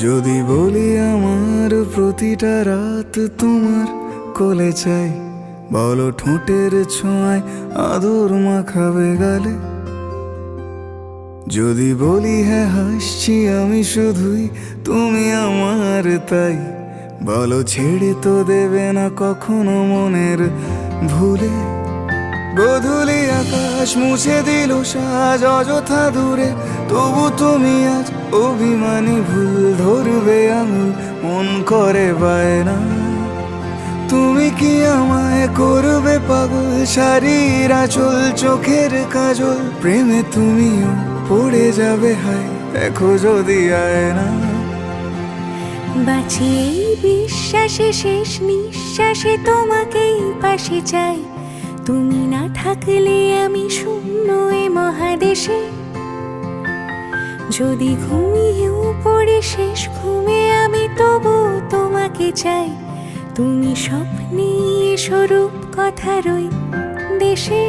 যদি বলি আমার প্রতিটা রাত তোমার কোলে চাই, বলো ঠোঁটের ছোঁয়ায় আদর মাখাবে গালে। যদি বলি হ্যাঁ হাসছি আমি শুধুই, তুমি আমার তাই, বলো ছেড়ে তো দেবে না কখনো মনের ভুলে। গোধূলি আকাশ মুছে দিল সাজ অযথা দূরে, তবু তুমি আজ অভিমানী ভুল ধরবে আঙুল, মন করে বায়না। তুমি কি আমায় করবে পাগল, শাড়ির আঁচল চোখের কাজল, প্রেমে তুমিও পড়ে যাবে হায় দেখো যদি আয়না। বাঁচি এই বিশ্বাসে শেষ নিঃশ্বাসে তোমাকেই পাশে চাই, তুমি না থাকলে আমি শূন্য এ মহাদেশে। যদি ঘুমিয়েও পড়ে শেষ ঘুমে আমি তবু তোমাকে চাই, তুমি স্বপ্নে স্বরূপ কথার ওই দেশে।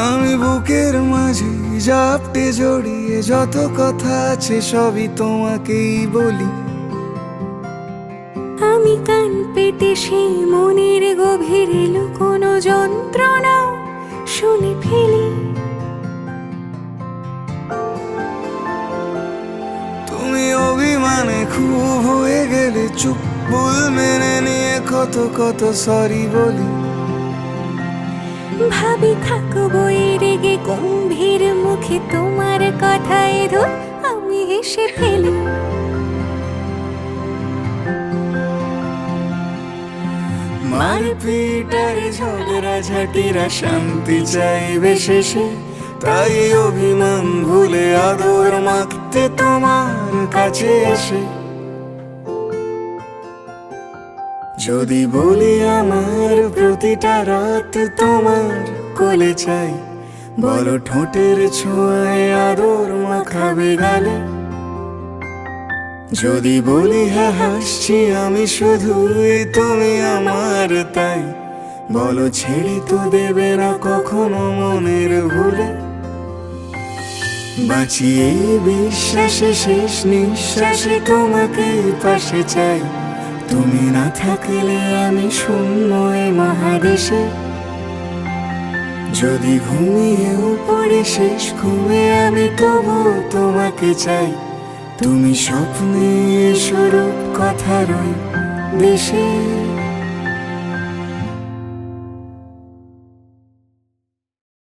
আমি বুকের মাঝে জাপটে জড়িয়ে যত কথা আছে সবই তোমাকেই বলি। আমি কান পেতে সেই মনের গভীরে লুকোনো যন্ত্রণা শুনে ফেলি। তুমি অভিমানে খুব হয়ে গেলে চুপ, ভুল মেনে নিয়ে কত কত সরি বলি। ভাবি থাকবো এই রেগে গম্ভীর মুখে তোমার কথায় ধর আমি হেসে ফেলি। মারপিট আর ঝগড়া ঝাঁটিরা শান্তি চাইবে শেষে, তাই অভিমান ভুলে আদর মাখতে তোমার কাছে এসে। যদি বলি আমার প্রতিটা রাত তোমার কোলে চাই, বলো ঠোঁটের ছোঁয়ায় আদর মাখাবে গালে। যদি বলি হ্যাঁ হাসছি আমি শুধুই, তুমি আমার তাই, বলো ছেড়ে তো দেবে না কখনো মনের ভুলে। বাঁচি এই বিশ্বাসে শেষ নিঃশ্বাসে তোমাকে পাশে চাই, তুমি না থাকলে আমি শূন্য এ মহাদেশে। যদি ঘুমিয়েও পড়ে শেষ ঘুমে আমি তবু তোমাকে চাই, তুমি স্বপ্নে স্বরূপ কথার ওই দেশে।